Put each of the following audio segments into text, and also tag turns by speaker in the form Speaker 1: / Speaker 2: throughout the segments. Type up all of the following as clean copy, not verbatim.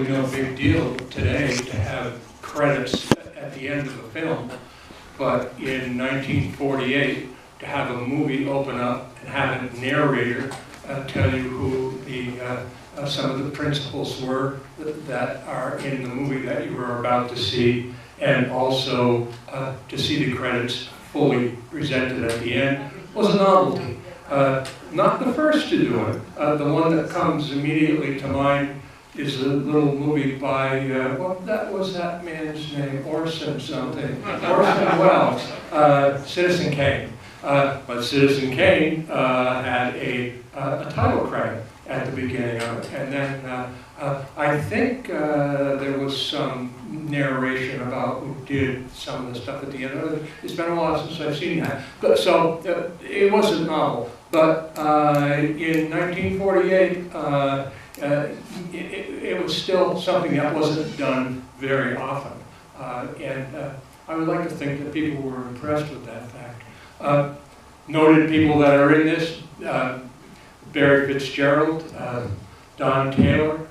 Speaker 1: probably no big deal today to have credits at the end of a film, but in 1948, to have a movie open up and have a narrator tell you who the some of the principles were that are in the movie that you were about to see, and also to see the credits fully presented at the end was a novelty. Not the first to do it. The one that comes immediately to mind is a little movie by, that was that man's name, Orson something, Orson Welles, Citizen Kane. But Citizen Kane had a title credit at the beginning of it, and then I think there was some narration about who did some of the stuff at the end of it. It's been a while since I've seen that, but so it wasn't novel. But in 1948, it was still something that wasn't done very often, and I would like to think that people were impressed with that fact. Noted people that are in this: Barry Fitzgerald, Don Taylor,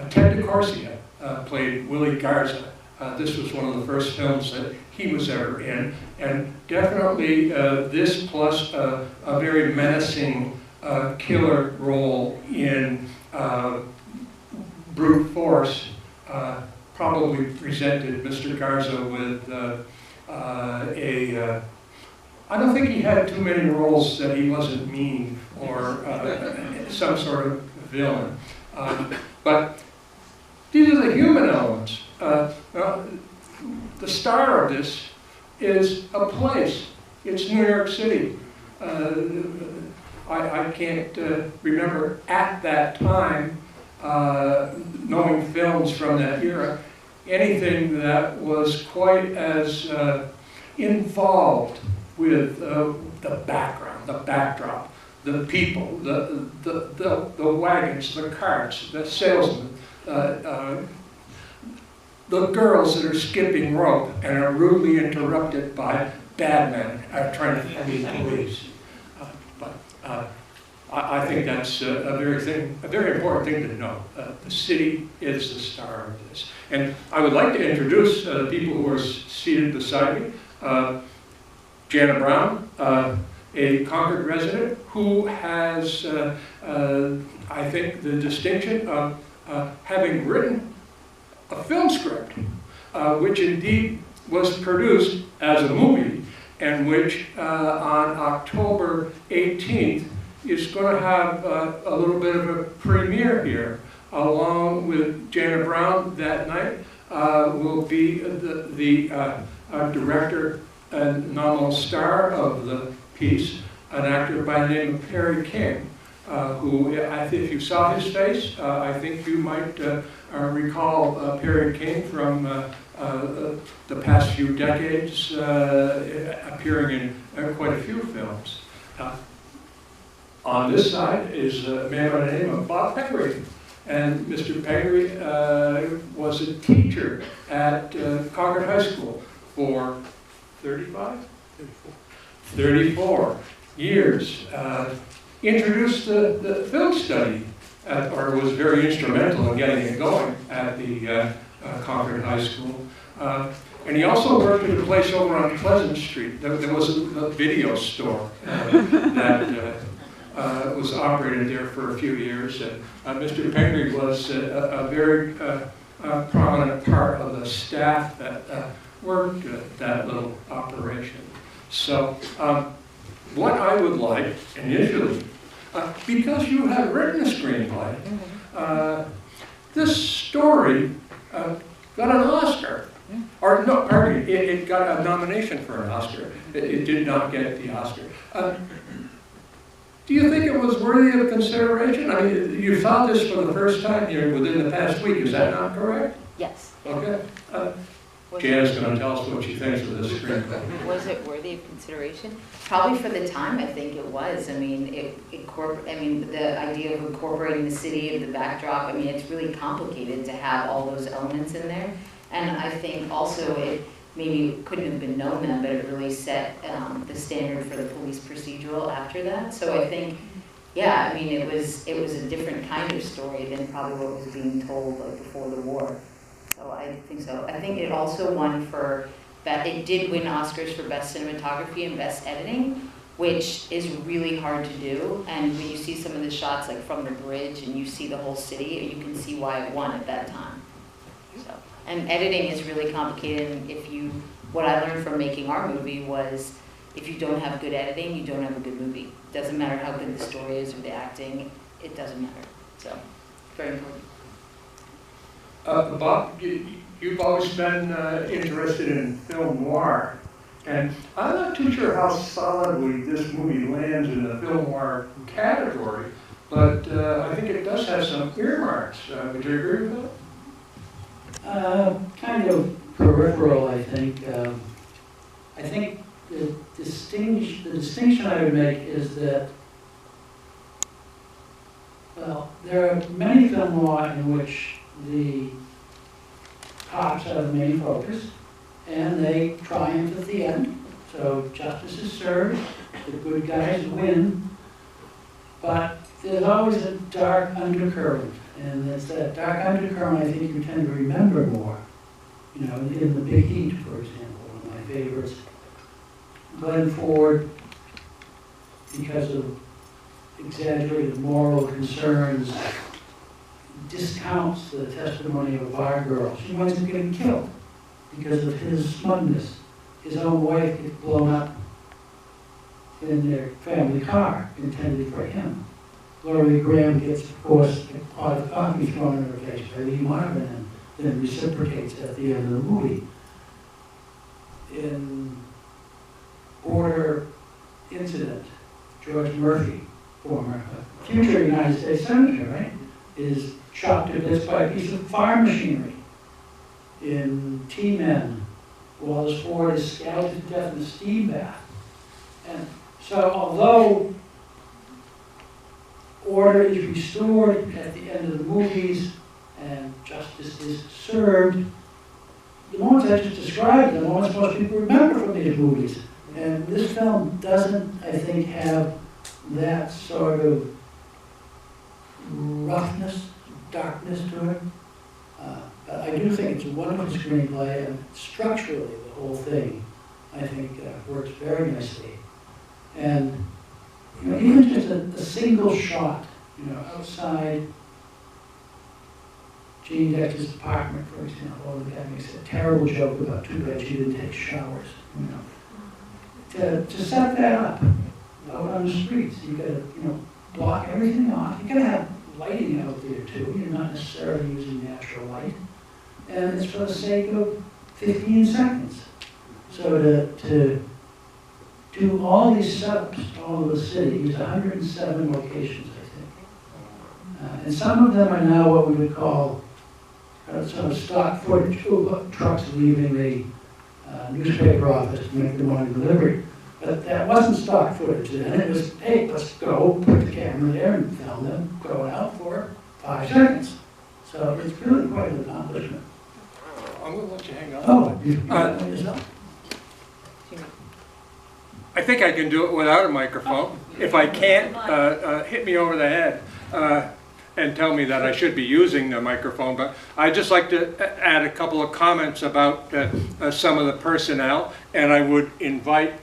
Speaker 1: Ted Corsia played Willie Garza. This was one of the first films that he was ever in, and definitely this plus a very menacing killer role in Brute Force probably presented Mr. Garza with I don't think he had too many roles that he wasn't mean or some sort of villain. But these are the human elements. The star of this is a place. It's New York City. I can't remember at that time, knowing films from that era, anything that was quite as involved with the background, the backdrop, the people, the wagons, the carts, the salesmen, the girls that are skipping rope and are rudely interrupted by bad men trying to flee police. I think that's a very important thing to know. The city is the star of this. And I would like to introduce the people who are seated beside me. Jana Brown, a Concord resident who has, I think, the distinction of having written a film script, which indeed was produced as a movie, and which on October 18th is going to have a little bit of a premiere here. Along with Jana Brown that night will be the director and nominal star of the piece, an actor by the name of Perry King, who, I think if you saw his face, I think you might recall Perry King from the past few decades, appearing in quite a few films. On this side is a man by the name of Bob Pingree. And Mr. Pingree was a teacher at Concord High School for 34 years. Introduced the film study, or was very instrumental in getting it going at the Concord High School. And he also worked at a place over on Pleasant Street. There was a video store that was operated there for a few years. And Mr. Pingree was a very prominent part of the staff that worked at that little operation. So what I would like initially, because you have written a screenplay, this story got an Oscar. Or no, pardon me, it got a nomination for an Oscar. It did not get the Oscar. Do you think it was worthy of consideration? I mean, you saw this for the first time here within the past week, is that not correct?
Speaker 2: Yes.
Speaker 1: Okay. Jana's going to tell us what she thinks of this screenplay.
Speaker 2: Was it worthy of consideration?
Speaker 3: Probably for the time, I think it was. I mean, the idea of incorporating the city and the backdrop, I mean, it's really complicated to have all those elements in there. And I think also it maybe couldn't have been known then, but it really set the standard for the police procedural after that. So I think yeah, I mean, it was a different kind of story than probably what was being told like before the war. So I think so. I think it also won for, it did win Oscars for Best Cinematography and Best Editing, which is really hard to do. And when you see some of the shots like from the bridge and you see the whole city, you can see why it won at that time. So, and editing is really complicated. And what I learned from making our movie was, if you don't have good editing, you don't have a good movie. Doesn't matter how good the story is or the acting, it doesn't matter. So, very important.
Speaker 1: Bob, you've always been interested in film noir, and I'm not too sure how solidly this movie lands in the film noir category, but I think it does have some earmarks. Would you agree with that?
Speaker 4: Kind of peripheral, I think. I think the distinction I would make is that, well, there are many film noir in which the cops are the main focus, and they triumph at the end. So justice is served, the good guys win, but there's always a dark undercurrent, and it's that dark undercurrent I think you tend to remember more. You know, in The Big Heat, for example, one of my favorites, Glenn Ford, because of exaggerated moral concerns, discounts the testimony of a bar girl. She winds up getting killed because of his smugness. His own wife gets blown up in their family car intended for him. Gloria Graham gets, of course, a pot of coffee thrown in her face by Lee Marvin and then reciprocates at the end of the movie. In Border Incident, George Murphy, former future United States Senator, right, is chopped to bits by a piece of farm machinery. In T-Men, Wallace Ford is scalded to death in a steam bath. And so although order is restored at the end of the movies and justice is served, the moments I just described are the moments most people remember from these movies. And this film doesn't, I think, have that sort of roughness, darkness to it. But I do think it's a wonderful screenplay, and structurally the whole thing, I think, works very nicely. And you know, even just a single shot, you know, outside Jean Dexter's apartment, for example, the guy makes a terrible joke about too bad she didn't take showers, you know. To set that up out on the streets, you gotta, you know, block everything off. You gotta have lighting out there too. You're not necessarily using natural light. And it's for the sake of 15 seconds. So to do all these setups all over the city, use 107 locations, I think. And some of them are now what we would call sort of stock footage, trucks leaving the newspaper office to make the morning delivery. But that wasn't stock footage then. It was, hey, let's go, put the camera there and film them going out for 5 seconds. So it's really quite an accomplishment.
Speaker 1: I'm going to let you hang on.
Speaker 4: Oh, you got it yourself?
Speaker 1: I think I can do it without a microphone. If I can't, hit me over the head and tell me that I should be using the microphone. But I'd just like to add a couple of comments about some of the personnel, and I would invite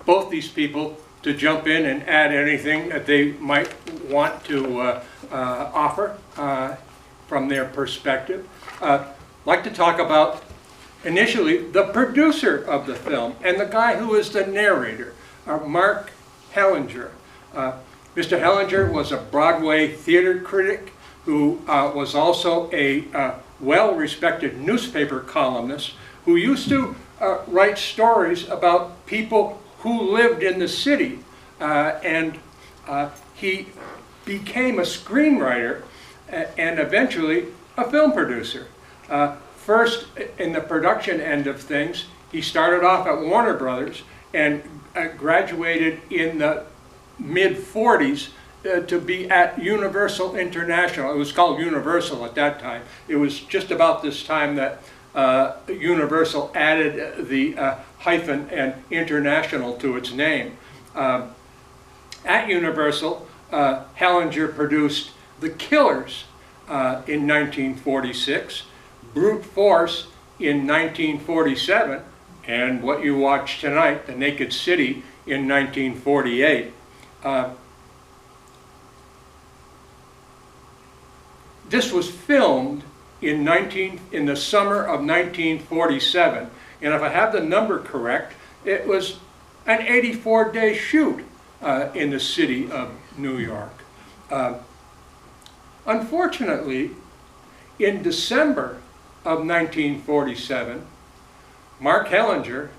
Speaker 1: both these people to jump in and add anything that they might want to offer from their perspective. I'd like to talk about initially the producer of the film and the guy who is the narrator, Mark Hellinger. Mr. Hellinger was a Broadway theater critic who was also a well-respected newspaper columnist who used to write stories about people who lived in the city. And he became a screenwriter and eventually a film producer. First, in the production end of things, he started off at Warner Brothers and graduated in the mid-40s to be at Universal International. It was called Universal at that time. It was just about this time that Universal added the hyphen and international to its name. At Universal, Hellinger produced The Killers in 1946, Brute Force in 1947, and what you watch tonight, The Naked City, in 1948. This was filmed in the summer of 1947, and if I have the number correct, it was an 84-day shoot in the city of New York. Unfortunately, in December of 1947, Mark Hellinger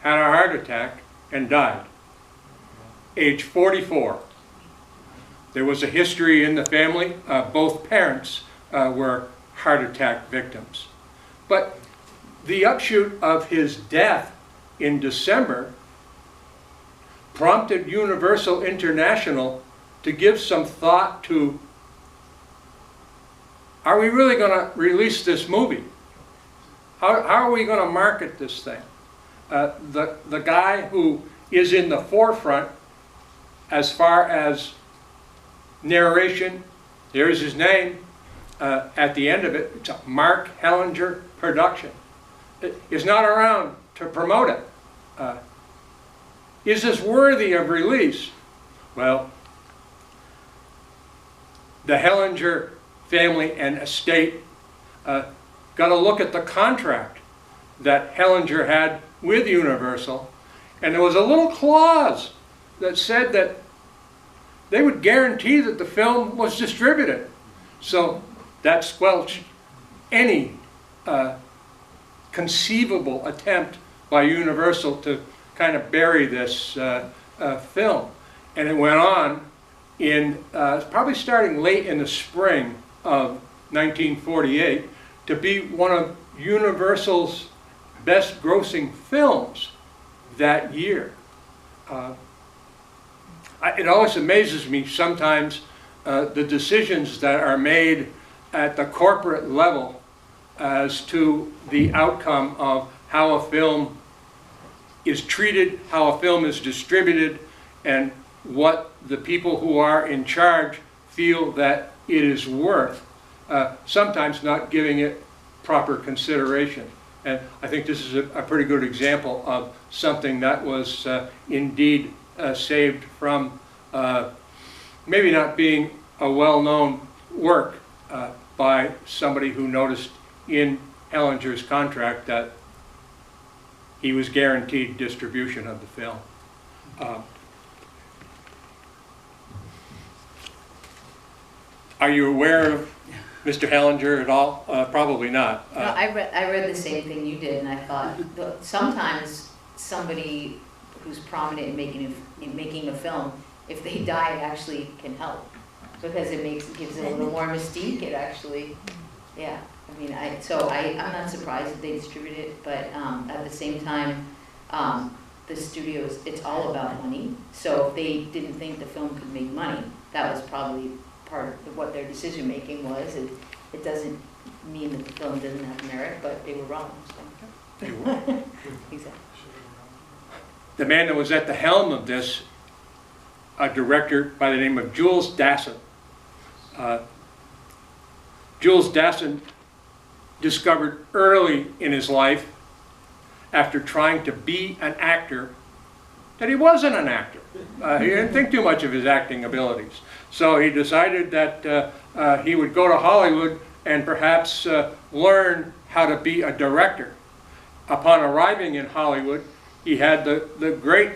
Speaker 1: had a heart attack and died, age 44. There was a history in the family. Both parents were heart attack victims. But the upshot of his death in December prompted Universal International to give some thought to, are we really going to release this movie? How are we going to market this thing? The guy who is in the forefront as far as narration, there's his name at the end of it, it's a Mark Hellinger production. Is not around to promote it. Is this worthy of release? Well, the Hellinger family and estate got a look at the contract that Hellinger had with Universal, and there was a little clause that said that they would guarantee that the film was distributed. So that squelched any conceivable attempt by Universal to kind of bury this film. And it went on in, probably starting late in the spring of 1948, to be one of Universal's best grossing films that year. It always amazes me sometimes the decisions that are made at the corporate level as to the outcome of how a film is treated, how a film is distributed, and what the people who are in charge feel that it is worth, sometimes not giving it proper consideration. And I think this is a pretty good example of something that was indeed saved from maybe not being a well-known work by somebody who noticed in Hellinger's contract that he was guaranteed distribution of the film. Are you aware of Mr. Hellinger at all? Probably not.
Speaker 3: No, I read the same thing you did, and I thought sometimes somebody who's prominent in making a film, if they die, it actually can help, because it gives it a little more mystique. It actually, yeah. I mean, I'm not surprised that they distribute it, but at the same time, the studios, it's all about money. So if they didn't think the film could make money, that was probably part of what their decision making was. It doesn't mean that the film doesn't have merit, but they were wrong. So.
Speaker 1: They were.
Speaker 3: Exactly.
Speaker 1: The man that was at the helm of this, a director by the name of Jules Dassin. Jules Dassin discovered early in his life, after trying to be an actor, that he wasn't an actor. He didn't think too much of his acting abilities. So he decided that he would go to Hollywood and perhaps learn how to be a director. Upon arriving in Hollywood, he had the great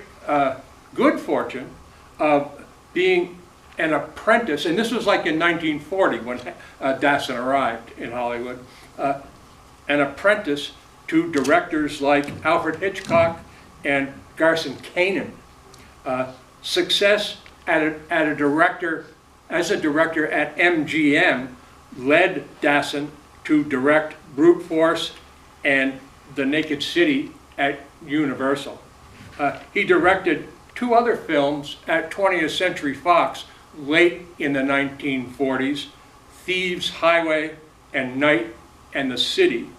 Speaker 1: good fortune of being an apprentice, and this was like in 1940 when Dassin arrived in Hollywood, an apprentice to directors like Alfred Hitchcock and Garson Kanin. Success as a director at MGM led Dassin to direct Brute Force and The Naked City at Universal. He directed two other films at 20th Century Fox late in the 1940s, Thieves Highway and Night and the City.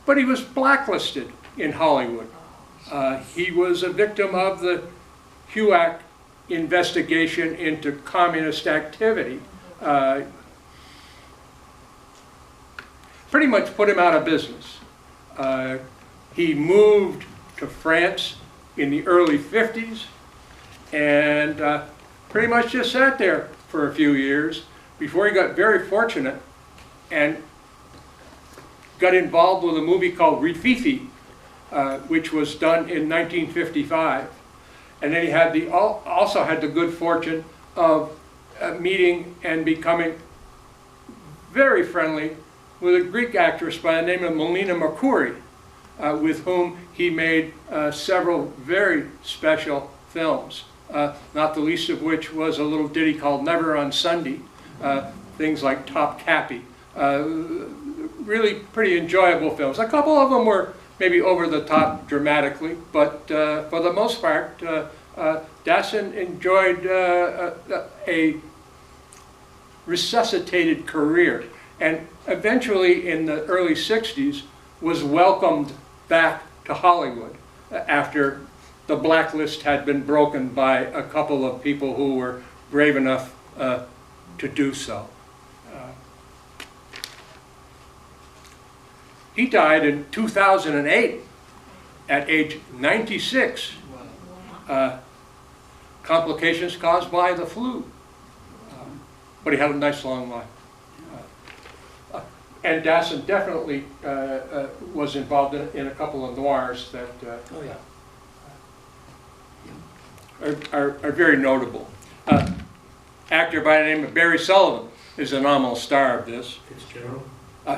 Speaker 1: But he was blacklisted in Hollywood. He was a victim of the HUAC investigation into communist activity pretty much put him out of business. He moved to France in the early 50s and pretty much just sat there for a few years before he got very fortunate and got involved with a movie called Rififi, which was done in 1955. And then he had also had the good fortune of meeting and becoming very friendly with a Greek actress by the name of Melina Mercouri, with whom he made several very special films, not the least of which was a little ditty called Never on Sunday, things like Top Cappy. Really pretty enjoyable films. A couple of them were maybe over the top dramatically, but for the most part, Dassin enjoyed a resuscitated career, and eventually in the early 60s was welcomed back to Hollywood after the blacklist had been broken by a couple of people who were brave enough to do so. He died in 2008 at age 96. Complications caused by the flu. But he had a nice long life. And Dassin definitely was involved in a couple of noirs that are very notable. Actor by the name of Barry Sullivan is a nominal star of this.
Speaker 4: Fitzgerald.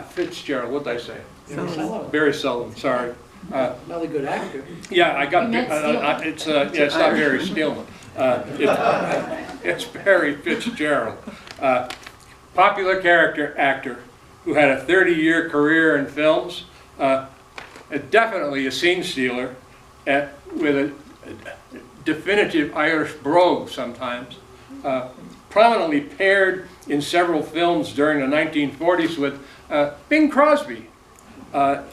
Speaker 1: Fitzgerald, what did I say?
Speaker 4: Sullivan.
Speaker 1: Barry Sullivan, sorry.
Speaker 4: Another good actor.
Speaker 1: Yeah, I got
Speaker 3: It's
Speaker 1: it's not Barry Steelman. It's Barry Fitzgerald. Popular character actor who had a 30-year career in films, definitely a scene stealer with a definitive Irish brogue sometimes. Prominently paired in several films during the 1940s with Bing Crosby,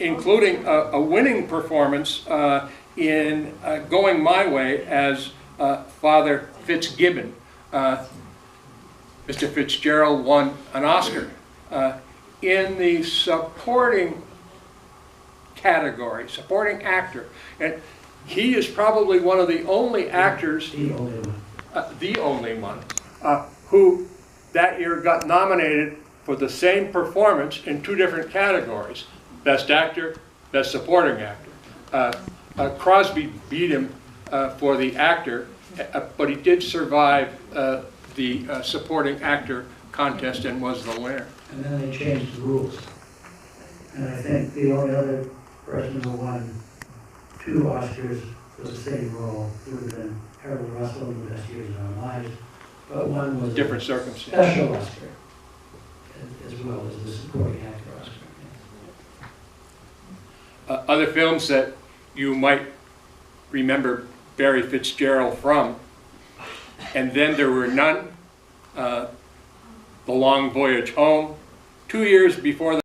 Speaker 1: including a winning performance in Going My Way as Father Fitzgibbon. Mr. Fitzgerald won an Oscar in the supporting category, supporting actor. And he is probably one of the only actors, the only one, who that year got nominated for the same performance in two different categories: Best Actor, Best Supporting Actor. Crosby beat him for the actor, but he did survive the supporting actor contest and was the winner.
Speaker 4: And then they changed the rules. And I think the only other person who won 2 Oscars for the same role would have been Harold Russell in The Best Years of Our Lives, but one was
Speaker 1: Different circumstance.
Speaker 4: special Oscar, as well as the supporting actor Oscar.
Speaker 1: Other films that you might remember Barry Fitzgerald from, and then there were none. The Long Voyage Home, 2 years before